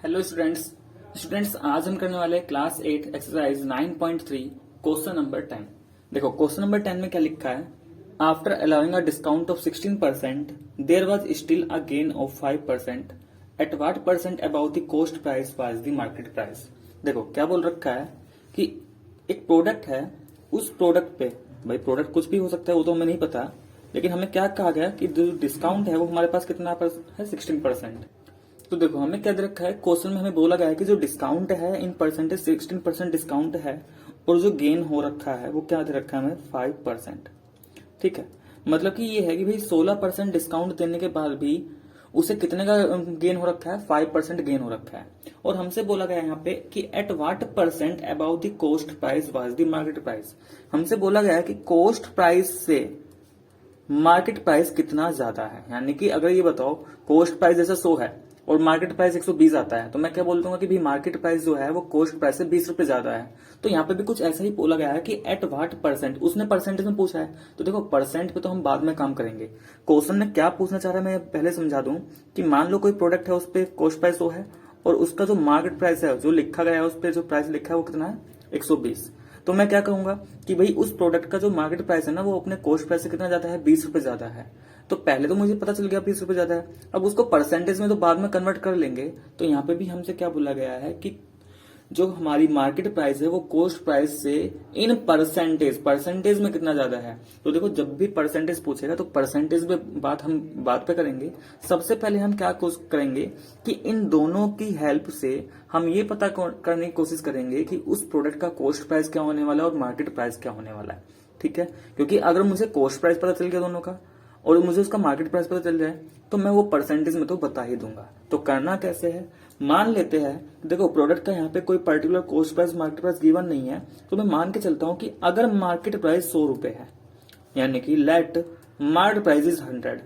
Hello students. आज हम करने वाले क्लास 8 एक्सरसाइज 9.3 क्वेश्चन नंबर 10। देखो क्वेश्चन नंबर 10 में क्या लिखा है। After allowing a discount of 16% there was still a gain of 5%। At what percent about the cost price was the market price. देखो क्या बोल रखा है कि एक प्रोडक्ट है, उस प्रोडक्ट पे, भाई प्रोडक्ट कुछ भी हो सकता है वो तो हमें नहीं पता, लेकिन हमें क्या कहा गया कि जो डिस्काउंट है वो हमारे पास कितना है 16%। तो देखो हमें क्या दे रखा है, क्वेश्चन में हमें बोला गया है कि जो डिस्काउंट है इन परसेंटेज 16% डिस्काउंट है और जो गेन हो रखा है वो क्या दे रखा है हमें 5%। ठीक है, मतलब कि ये है कि भाई 16% डिस्काउंट देने के बाद भी उसे कितने का गेन हो रखा है, 5% गेन हो रखा है। और हमसे बोला गया है यहाँ पे कि eight what percent about the cost price was the market price. हमसे बोला गया है कि कॉस्ट प्राइस से मार्केट प्राइस कितना ज्यादा है। यानी कि अगर ये बताओ कॉस्ट प्राइस जैसा 100 है और मार्केट प्राइस 120 आता है तो मैं क्या बोल दूंगा कि भाई मार्केट प्राइस जो है वो कॉस्ट प्राइस से 20 रुपए ज्यादा है। तो यहाँ पे भी कुछ ऐसा ही बोला गया है कि एट व्हाट परसेंट, उसने परसेंटेज में पूछा है। तो देखो परसेंट पे तो हम बाद में काम करेंगे, क्वेश्चन में क्या पूछना चाह रहा है मैं पहले समझा दूं कि मान लो कोई प्रोडक्ट है, उस पर कॉस्ट प्राइस 100 है और उसका जो मार्केट प्राइस है जो लिखा गया है उस पर जो प्राइस लिखा है वो कितना है 120। तो मैं क्या कहूंगा कि भाई उस प्रोडक्ट का जो मार्केट प्राइस है ना वो अपने कॉस्ट प्राइस से कितना ज्यादा है, 20 रुपए ज्यादा है। तो पहले तो मुझे पता चल गया 20 रुपए ज्यादा है, अब उसको परसेंटेज में तो बाद में कन्वर्ट कर लेंगे। तो यहाँ पे भी हमसे क्या बोला गया है कि जो हमारी मार्केट प्राइस है वो कॉस्ट प्राइस से इन परसेंटेज में कितना ज्यादा है। तो देखो जब भी परसेंटेज पूछेगा तो परसेंटेज में बात पे करेंगे। सबसे पहले हम क्या करेंगे कि इन दोनों की हेल्प से हम ये पता करने की कोशिश करेंगे कि उस प्रोडक्ट का कॉस्ट प्राइस क्या होने वाला है और मार्केट प्राइस क्या होने वाला है। ठीक है, क्योंकि अगर मुझे कॉस्ट प्राइस पता चल गया दोनों का और मुझे उसका मार्केट प्राइस पता चल जाए तो मैं वो परसेंटेज में तो बता ही दूंगा। तो करना कैसे है, मान लेते हैं देखो प्रोडक्ट का यहाँ पे कोई particular cost price market price given नहीं है, तो मैं मान के चलता हूं कि अगर मार्केट प्राइस 100 रुपए है, यानी कि लेट मार्केट प्राइस इज 100।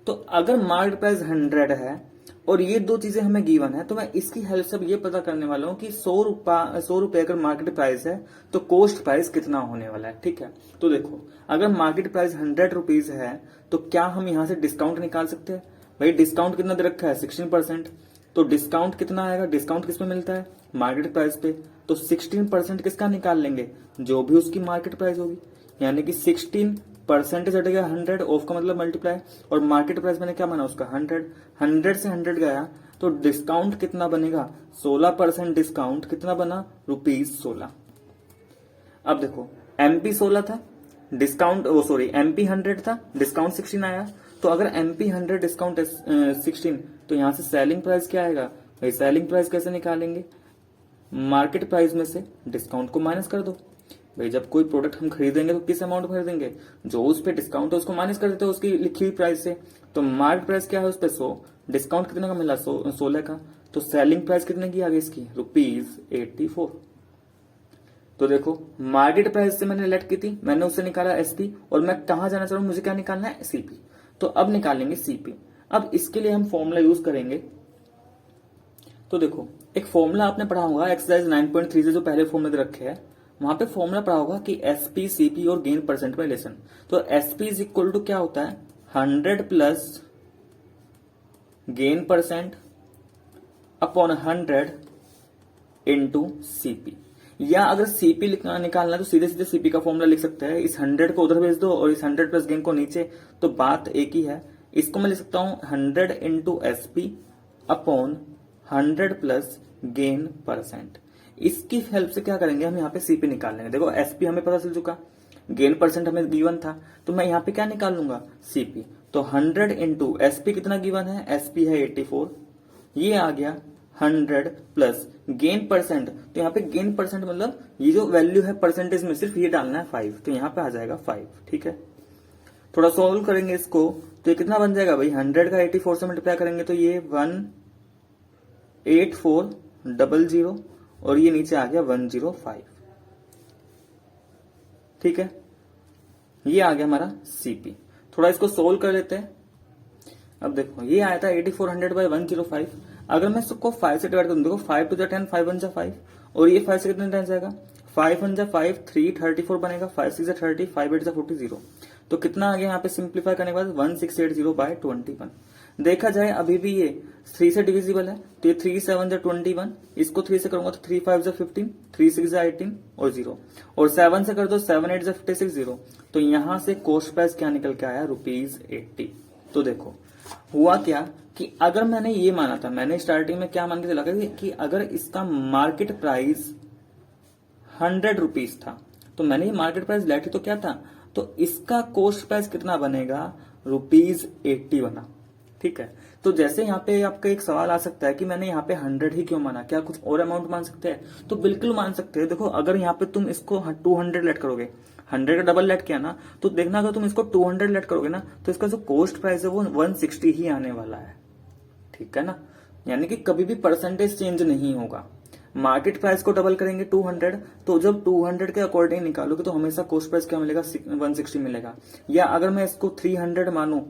तो अगर मार्केट प्राइस 100 है और ये दो चीजें हमें गिवन है तो मैं इसकी हेल्प से ये पता करने वाला हूँ कि 100 रुपए अगर मार्केट प्राइस है तो कॉस्ट प्राइस कितना होने वाला है। ठीक है, तो देखो अगर मार्केट प्राइस 100 रुपीज है तो क्या हम यहाँ से डिस्काउंट निकाल सकते हैं। भाई डिस्काउंट कितना दे रखा है 16%, तो डिस्काउंट कितना आएगा, डिस्काउंट किस पे मिलता है, मार्केट प्राइस पे। तो 16% किसका निकाल लेंगे, जो भी उसकी मार्केट प्राइस होगी, यानी कि 16% से हटेगा 100, ऑफ का मतलब मल्टीप्लाई, और मार्केट प्राइस मैंने क्या माना उसका 100 से 100 गया तो डिस्काउंट कितना बनेगा 16%। डिस्काउंट कितना बना ₹16। अब देखो एमपी 16 था, डिस्काउंट एमपी 100 था, डिस्काउंट 16 आया। तो अगर एमपी 100 डिस्काउंट 16 तो यहां से सेलिंग प्राइस क्या आएगा। भाई सेलिंग प्राइस कैसे निकालेंगे, मार्केट प्राइस में से डिस्काउंट को माइनस कर दो। भाई जब कोई प्रोडक्ट हम खरीदेंगे तो किस अमाउंट खरीदेंगे, जो उस पर डिस्काउंट है उसको माइनस कर देते हैं उसकी लिखी हुई प्राइस से। तो मार्केट प्राइस क्या है उस पर 100, डिस्काउंट कितने का मिला 16 का, तो सेलिंग प्राइस कितने की आ गई इसकी ₹84। तो देखो मार्केट प्राइस से मैंने लेट की थी, मैंने उससे निकाला एसपी, और मैं कहां जाना चाह रहा हूं, मुझे क्या निकालना है सीपी। तो अब निकालेंगे सीपी। अब इसके लिए हम फॉर्मूला यूज करेंगे। तो देखो एक फॉर्मूला आपने पढ़ा होगा एक्सरसाइज 9.3 से जो पहले फॉर्मूले रखे हैं, वहां पे फॉर्मूला पढ़ा होगा कि एसपी सीपी और गेन परसेंट में रिलेशन। तो एसपी इज इक्वल टू क्या होता है 100 plus gain percent upon 100 into CP. या अगर सीपी निकालना तो सीधे सीधे सीपी का फॉर्मूला लिख सकते हैं, इस 100 को उधर भेज दो और इस 100 प्लस गेन को नीचे, तो बात एक ही है। इसको मैं लिख सकता हूं 100 into SP upon 100 plus gain percent. इसकी हेल्प से क्या करेंगे हम यहाँ पे सीपी निकाल लेंगे। देखो एसपी हमें पता चल चुका, गेन परसेंट हमें गिवन था, तो मैं यहाँ पे क्या निकाल लूंगा सीपी। तो 100 इंटू एसपी कितना गिवन है, एसपी है 84, ये आ गया 100 प्लस गेन परसेंट। तो यहाँ पे गेन परसेंट मतलब ये जो वैल्यू है परसेंटेज में सिर्फ ये डालना है 5, तो यहाँ पे आ जाएगा 5। ठीक है, थोड़ा सॉल्व करेंगे इसको तो ये कितना बन जाएगा भाई 100 का 84 से मल्टीप्लाई करेंगे तो ये 18400 और ये नीचे आ गया 105। ठीक है, ये आ गया हमारा सीपी। थोड़ा इसको सोल्व कर लेते हैं। अब देखो ये आया था 8400 बाई 105। अगर मैं इसको 5 से डिवाइड करूं, देखो 5 टू द 10 5 1 जा 5, और ये 5 से कितने टाइम जाएगा 5 1 जा 5 3 34 बनेगा, 5 6 जा 30 5 8 जा 40 0। तो कितना आ गया यहाँ पे सिंप्लीफाई करने के बाद 1680 बाय 21। देखा जाए अभी भी ये 3 से डिविजिबल है, तो ये 3 7 जा 21, इसको 3 से करूंगा तो 3 5 जा 15, 3 6 जा 18 और 0, और 7 से कर दो 7 8 जा 56 0। तो यहां से कॉस्ट प्राइस क्या निकल के आया, ₹80। तो देखो हुआ क्या कि अगर मैंने ये माना था, मैंने स्टार्टिंग में क्या मान के चला कि अगर इसका मार्केट प्राइस 100 रुपीज था, तो मैंने ये मार्केट प्राइस लेट तो क्या था, तो इसका कॉस्ट प्राइस कितना बनेगा, ₹80 बना। ठीक है, तो जैसे यहाँ पे आपका एक सवाल आ सकता है कि मैंने यहाँ पे 100 ही क्यों माना, क्या कुछ और अमाउंट मान सकते हैं, तो बिल्कुल मान सकते हैं। देखो अगर यहाँ पे तुम इसको 200 लेट करोगे, 100 का डबल लेट किया ना, तो देखना अगर तुम इसको 200 लेट करोगे ना, तो इसका जो कॉस्ट प्राइस है वो 160 ही आने वाला है। ठीक है ना, यानी कि कभी भी परसेंटेज चेंज नहीं होगा। मार्केट प्राइस को डबल करेंगे 200, तो जब 200 के अकॉर्डिंग निकालोगे तो हमेशा कॉस्ट प्राइस क्या मिलेगा, 160 मिलेगा। या अगर मैं इसको 300 मानूं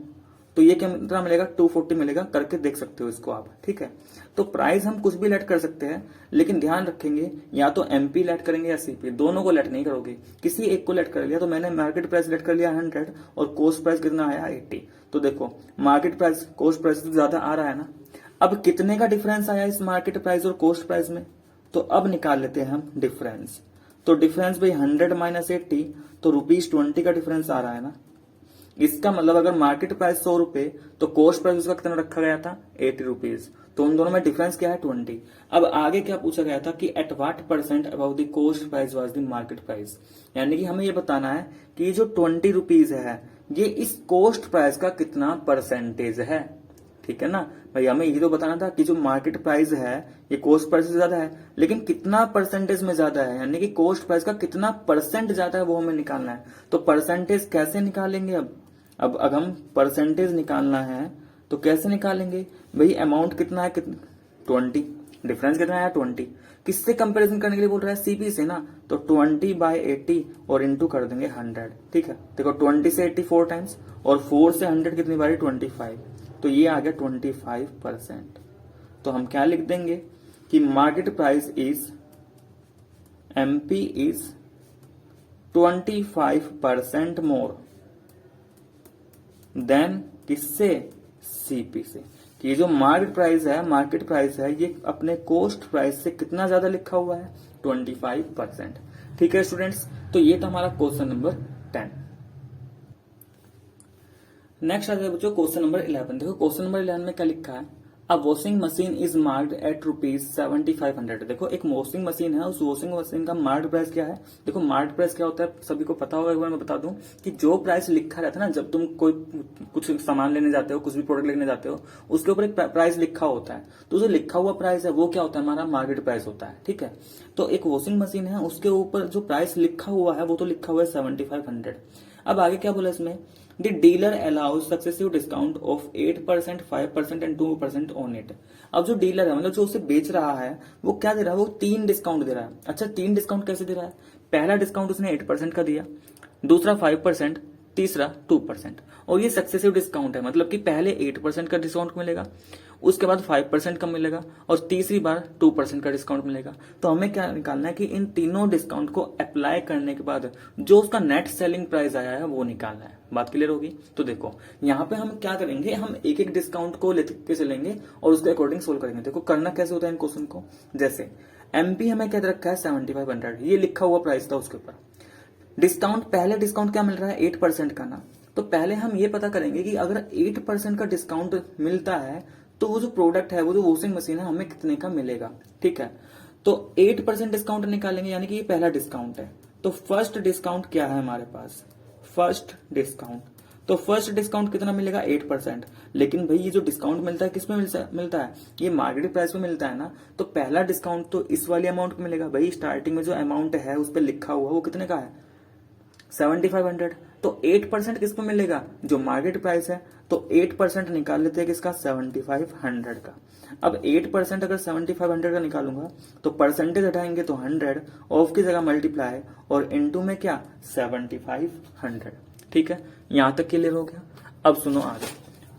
तो ये कितना मिलेगा, 240 मिलेगा। करके देख सकते हो इसको आप। ठीक है, तो प्राइस हम कुछ भी लेट कर सकते हैं, लेकिन ध्यान रखेंगे या तो एमपी लेट करेंगे या सीपी, दोनों को लेट नहीं करोगे, किसी एक को लेट कर लिया। तो मैंने मार्केट प्राइस लेट कर लिया 100 और कॉस्ट प्राइस कितना आया 80। तो देखो मार्केट प्राइस कॉस्ट प्राइस से ज्यादा आ रहा है ना। अब कितने का डिफरेंस आया इस मार्केट प्राइस और कॉस्ट प्राइस में, तो अब निकाल लेते हैं हम डिफरेंस। तो डिफरेंस भाई 100 माइनस 80, तो ₹20 का डिफरेंस आ रहा है ना। इसका मतलब अगर मार्केट प्राइस 100 रुपए तो कॉस्ट प्राइस उसका कितना रखा गया था, 80 रुपीज। तो उन दोनों में डिफरेंस क्या है, 20। अब आगे क्या पूछा गया था कि eight what percent about the cost price was the market price, यानी कि हमें ये बताना है कि जो 20 रुपीज है ये इस कॉस्ट प्राइस का कितना परसेंटेज है। ठीक है ना भाई, हमें ये तो बताना था कि जो मार्केट प्राइस है ये कॉस्ट प्राइस से ज्यादा है, लेकिन कितना परसेंटेज में ज्यादा है, यानी कि कॉस्ट प्राइस का कितना परसेंट ज्यादा है वो हमें निकालना है। तो परसेंटेज कैसे निकालेंगे, अब अगर हम परसेंटेज निकालना है तो कैसे निकालेंगे भाई, अमाउंट कितना है, 20, डिफरेंस कितना है 20, किससे कंपैरिजन करने के लिए बोल रहा है, सीपी से ना। तो 20/80 और इंटू कर देंगे 100। ठीक है, देखो 20 से 80 4 टाइम्स और 4 से 100 कितनी बारी, 25। तो ये आ गया 25%। तो हम क्या लिख देंगे कि market price is MP is 25% more than किससे, सीपी से। कि ये जो मार्केट प्राइस है ये अपने कॉस्ट प्राइस से कितना ज्यादा लिखा हुआ है, 25%। ठीक है स्टूडेंट्स, तो ये था हमारा क्वेश्चन नंबर 10। नेक्स्ट आता है बच्चों क्वेश्चन नंबर 11। देखो क्वेश्चन नंबर 11 में क्या लिखा है, a washing machine is marked at ₹7500। देखो एक वॉशिंग मशीन है, उस वॉशिंग मशीन का मार्क्ड प्राइस क्या है। देखो मार्क्ड प्राइस क्या होता है सभी को पता होगा, एक बार मैं बता दूं कि जो प्राइस लिखा रहता है ना, जब तुम कोई कुछ सामान लेने जाते हो, कुछ भी प्रोडक्ट लेने जाते हो, उसके ऊपर एक प्राइस लिखा होता है। तो जो लिखा हुआ प्राइस है वो क्या होता है, हमारा मार्केट प्राइस होता है। ठीक है, तो एक वॉशिंग मशीन है, उसके ऊपर जो प्राइस लिखा हुआ है वो तो लिखा हुआ है 7500। अब आगे क्या बोला इसमें, The dealer allows successive discount of 8%, 5% and 2% on it। अब जो डीलर है मतलब जो उसे बेच रहा है वो क्या दे रहा है, वो 3 डिस्काउंट दे रहा है। अच्छा 3 डिस्काउंट कैसे दे रहा है, पहला डिस्काउंट उसने 8% का दिया, दूसरा 5%, तीसरा 2%। और ये सक्सेसिव डिस्काउंट है, मतलब कि पहले 8% का डिस्काउंट मिलेगा, उसके बाद 5% का मिलेगा और तीसरी बार 2% का डिस्काउंट मिलेगा। तो हमें क्या निकालना है कि इन तीनों डिस्काउंट को अप्लाई करने के बाद जो उसका नेट सेलिंग प्राइस आया है वो निकालना है। बात क्लियर होगी। तो देखो यहाँ पे हम क्या करेंगे, हम एक एक डिस्काउंट को लेके चलेंगे और उसके अकॉर्डिंग सोल्व करेंगे। देखो करना कैसे होता है इन क्वेश्चन को, जैसे एमपी हमें क्या रखा है 7500, ये लिखा हुआ प्राइस था उसके ऊपर। डिस्काउंट पहले डिस्काउंट क्या मिल रहा है 8% का ना, तो पहले हम ये पता करेंगे कि अगर 8% का डिस्काउंट मिलता है तो वो जो प्रोडक्ट है, वो जो वॉशिंग मशीन है, हमें कितने का मिलेगा। ठीक है, तो 8% डिस्काउंट निकालेंगे, यानी कि ये पहला डिस्काउंट है। तो फर्स्ट डिस्काउंट क्या है हमारे पास, फर्स्ट डिस्काउंट, तो फर्स्ट डिस्काउंट कितना मिलेगा 8%। लेकिन भाई ये जो डिस्काउंट मिलता है किस में मिलता है, ये मार्केट प्राइस में मिलता है ना। तो पहला डिस्काउंट तो इस वाली अमाउंट में मिलेगा, भाई स्टार्टिंग में जो अमाउंट है उस पर लिखा हुआ वो कितने का है 7500। तो 8% किस पे मिलेगा, जो मार्केट प्राइस है। तो 8% निकाल लेते हैं किसका, 7500 का। अब 8% अगर 7500 का निकालूंगा तो परसेंटेज हटाएंगे तो 100, ऑफ की जगह मल्टीप्लाई और इनटू में क्या 7500। ठीक है, यहां तक क्लियर हो गया। अब सुनो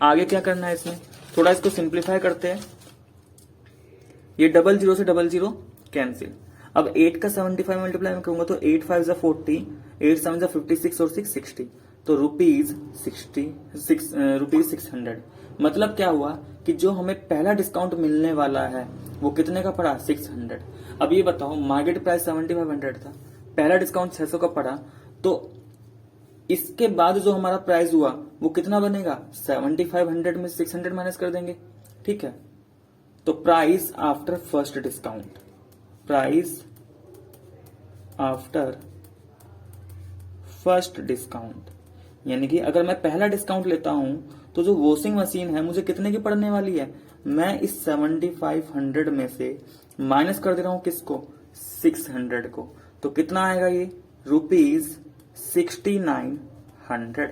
आगे क्या करना है, इसमें थोड़ा इसको सिंप्लीफाई करते हैं। ये 00 से 00 कैंसिल। अब 8 का 75 मल्टीप्लाई में करूंगा तो 8 5 जा 40, 8 7 जा 56 और 6 60। तो ₹600। मतलब क्या हुआ कि जो हमें पहला डिस्काउंट मिलने वाला है वो कितने का पड़ा, 600। अब ये बताओ, मार्केट प्राइस 7500 था, पहला डिस्काउंट 600 का पड़ा, तो इसके बाद जो हमारा प्राइस हुआ वो कितना बनेगा, 7500 में 600 माइनस कर देंगे, ठीक है। तो price after first discount, price after first discount, यानी कि अगर मैं पहला डिस्काउंट लेता हूं तो जो वॉशिंग मशीन है मुझे कितने की पड़ने वाली है, मैं इस 7500 में से माइनस कर दे रहा हूं किसको, 600 को, तो कितना आएगा ये, ₹6900,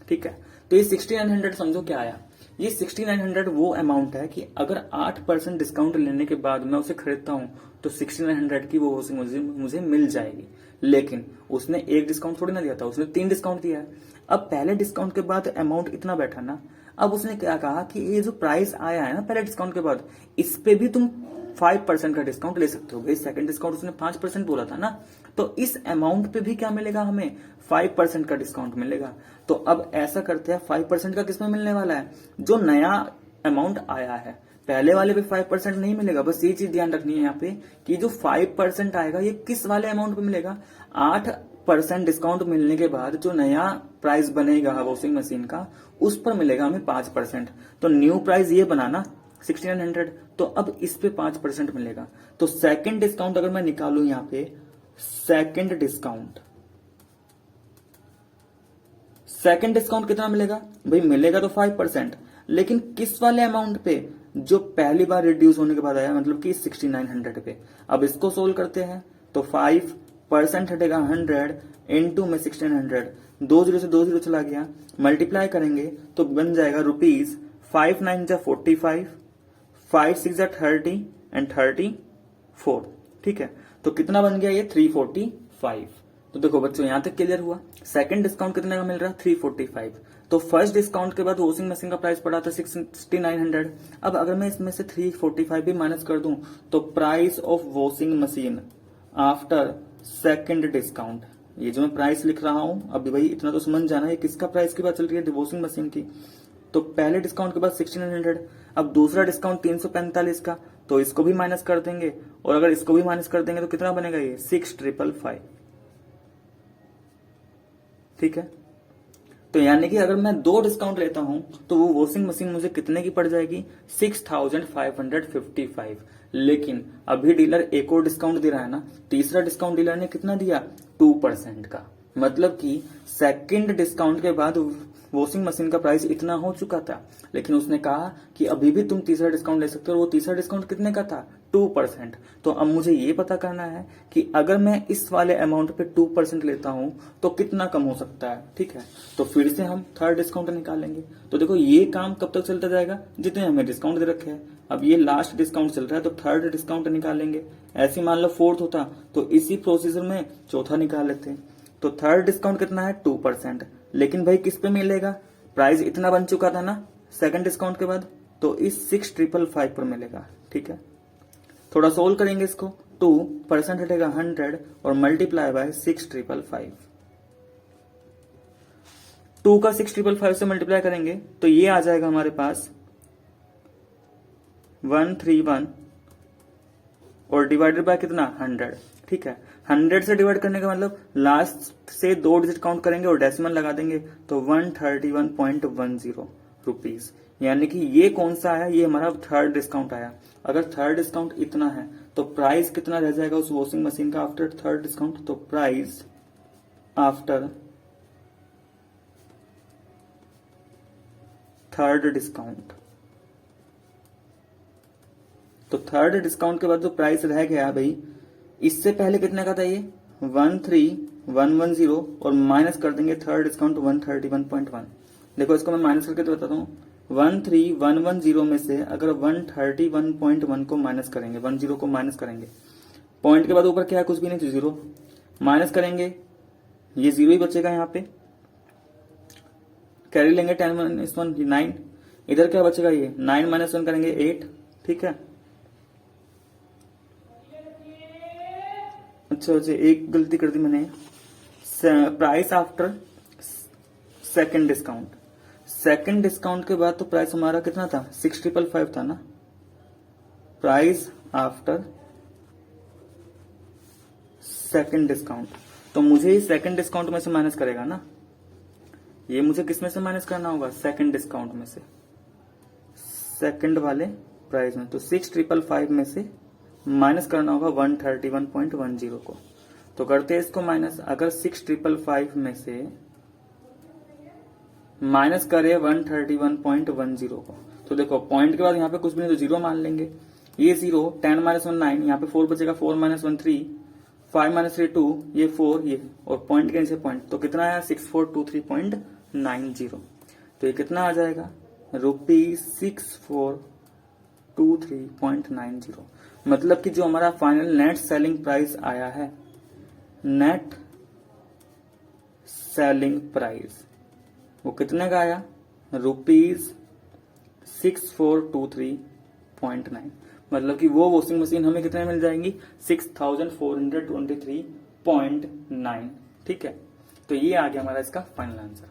ठीक है। तो ये 6900 समझो क्या आया, ये 6900 वो अमाउंट है कि अगर 8% डिस्काउंट लेने के बाद मैं उसे खरीदता हूं तो 6900 की वो वॉशिंग मशीन मुझे मिल जाएगी। लेकिन उसने एक डिस्काउंट थोड़ी ना दिया था, उसने 3 डिस्काउंट दिया है। अब पहले डिस्काउंट के बाद अमाउंट इतना बैठा ना, अब उसने क्या कहा कि ये जो प्राइस आया है ना पहले डिस्काउंट के बाद, इस पे भी तुम 5% का डिस्काउंट ले सकते हो। भाई सेकंड डिस्काउंट उसने 5% बोला था ना, तो इस अमाउंट पे भी क्या मिलेगा हमें, 5% का डिस्काउंट मिलेगा। तो अब ऐसा करते हैं, 5% का किसमें मिलने वाला है, जो नया अमाउंट आया है, पहले वाले पे 5% नहीं मिलेगा। बस ये चीज ध्यान रखनी है यहाँ पे कि जो 5% आएगा ये किस वाले अमाउंट पे मिलेगा, 8% डिस्काउंट मिलने के बाद जो नया प्राइस बनेगा वॉशिंग मशीन का, उस पर मिलेगा हमें 5%। तो न्यू प्राइस ये बना ना 6900, तो अब इस पे 5% मिलेगा। तो सेकंड डिस्काउंट अगर मैं निकालू यहाँ पे, सेकंड डिस्काउंट कितना मिलेगा, भाई मिलेगा तो 5%, लेकिन किस वाले अमाउंट पे, जो पहली बार रिड्यूस होने के बाद आया, मतलब कि 6900 पे। अब इसको सोल्व करते हैं तो 5% हटेगा 100 इंटू में 1600, 2 जीरो से 2 जीरो चला गया, मल्टीप्लाई करेंगे तो बन जाएगा रुपीज 5 9 जा 45, 5 6 जा 30 एंड 34, ठीक है। तो कितना बन गया ये 345। तो देखो बच्चों यहां तक क्लियर हुआ। सेकंड डिस्काउंट कितने का मिल रहा है, 345। तो फर्स्ट डिस्काउंट के बाद वॉशिंग मशीन का प्राइस पड़ा था 6900। अब अगर मैं इसमें से 345 भी माइनस कर दूं तो price of washing machine after second discount, ये जो मैं प्राइस लिख रहा हूं अभी, भाई इतना तो समझ जाना है किसका प्राइस की बात चल रही है, वॉशिंग मशीन की। तो पहले डिस्काउंट के बाद 1600, अब दूसरा डिस्काउंट 345 का, तो इसको भी माइनस कर देंगे, और अगर इसको भी माइनस कर देंगे तो कितना बनेगा ये 6555, ठीक है। तो यानी कि अगर मैं 2 डिस्काउंट लेता हूं तो वो वॉशिंग मशीन मुझे कितने की पड़ जाएगी, 6555। लेकिन अभी डीलर एक और डिस्काउंट दे रहा है ना, तीसरा डिस्काउंट डीलर ने कितना दिया, 2% का। मतलब कि सेकंड डिस्काउंट के बाद वॉशिंग मशीन का प्राइस इतना हो चुका था, लेकिन उसने कहा कि अभी भी तुम तीसरा डिस्काउंट ले सकते हो, और वो तीसरा डिस्काउंट कितने का था, 2%। तो अब मुझे ये पता करना है कि अगर मैं इस वाले अमाउंट पे 2% लेता हूं तो कितना कम हो सकता है, ठीक है। तो फिर से हम थर्ड डिस्काउंट निकालेंगे। तो देखो ये काम कब तक चलता जाएगा, जितने हमें डिस्काउंट दे रखे हैं। अब ये लास्ट डिस्काउंट चल रहा है तो थर्ड डिस्काउंट निकालेंगे। ऐसे मान लो फोर्थ होता तो इसी प्रोसीजर में चौथा निकाल लेते हैं। तो थर्ड डिस्काउंट कितना है, 2%। लेकिन भाई किस पे मिलेगा, प्राइस इतना बन चुका था ना सेकंड डिस्काउंट के बाद, तो इस 6555 पर मिलेगा, ठीक है। थोड़ा सोल्व करेंगे इसको, 2% हटेगा 100 और मल्टीप्लाई बाय 6555। 2 का 6555 से मल्टीप्लाई करेंगे तो ये आ जाएगा हमारे पास 131 और डिवाइडेड बाय कितना, 100, ठीक है। 100 से डिवाइड करने का मतलब लास्ट से 2 डिजिट काउंट करेंगे और डेसिमल लगा देंगे, तो 131.10 रुपीज। यानी कि ये कौन सा आया, ये हमारा थर्ड डिस्काउंट आया। अगर थर्ड डिस्काउंट इतना है तो प्राइस कितना रह जाएगा उस वॉशिंग मशीन का आफ्टर थर्ड डिस्काउंट, तो प्राइस आफ्टर थर्ड डिस्काउंट, तो थर्ड डिस्काउंट के बाद जो प्राइस रह गया भाई, इससे पहले कितने का था ये 13110, और माइनस कर देंगे थर्ड डिस्काउंट 131.1। देखो इसको मैं माइनस करके तो बताता हूँ, 13110 में से अगर 131.1 को माइनस करेंगे, 10 को माइनस करेंगे, पॉइंट के बाद ऊपर क्या है, कुछ भी नहीं, तो 0 माइनस करेंगे, ये 0 ही बचेगा यहाँ पे, कैरी लेंगे 10 - 1 9, इधर क्या बचेगा, ये 9 - 1 करेंगे 8, ठीक है। अच्छा एक गलती कर दी मैंने, price after second discount. Second discount के बाद तो प्राइस हमारा कितना था, 6555 था ना। प्राइस आफ्टर सेकंड डिस्काउंट, तो मुझे ही सेकंड डिस्काउंट में से माइनस करेगा ना, ये मुझे किस में से माइनस करना होगा, सेकंड डिस्काउंट में से, सेकंड वाले प्राइस में। तो 6555 में से माइनस करना होगा 131.10 को। तो करते हैं इसको माइनस। अगर 6555 में से माइनस करे 131.10 को, तो देखो पॉइंट के बाद यहाँ पे कुछ भी नहीं तो जीरो मान लेंगे। ये जीरो, 10 माइनस 1 9, यहाँ पे 4 बचेगा, 4 माइनस 1 3, 5 माइनस 3 2, ये 4, ये और पॉइंट के नीचे पॉइंट, तो कितना है 6423.90। तो ये कितना आ जाएगा, ₹6423.90। मतलब कि जो हमारा फाइनल नेट सेलिंग प्राइस आया है, नेट सेलिंग प्राइस वो कितने का आया, ₹6423.9। मतलब कि वो वॉशिंग मशीन हमें कितने मिल जाएंगी, 6423.9। ठीक है, तो ये आ गया हमारा इसका फाइनल आंसर।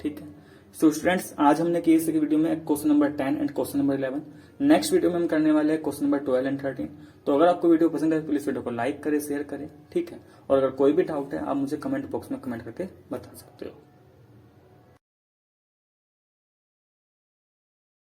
ठीक है, सो स्टूडेंट्स आज हमने किए इस वीडियो में question number 10 and question number 11। Next video में हम करने वाले हैं क्वेश्चन नंबर 12 एंड 13। तो अगर आपको वीडियो पसंद है तो प्लीज वीडियो को लाइक करें, शेयर करें। ठीक है, और अगर कोई भी डाउट है आप मुझे कमेंट बॉक्स में कमेंट करके बता सकते हो।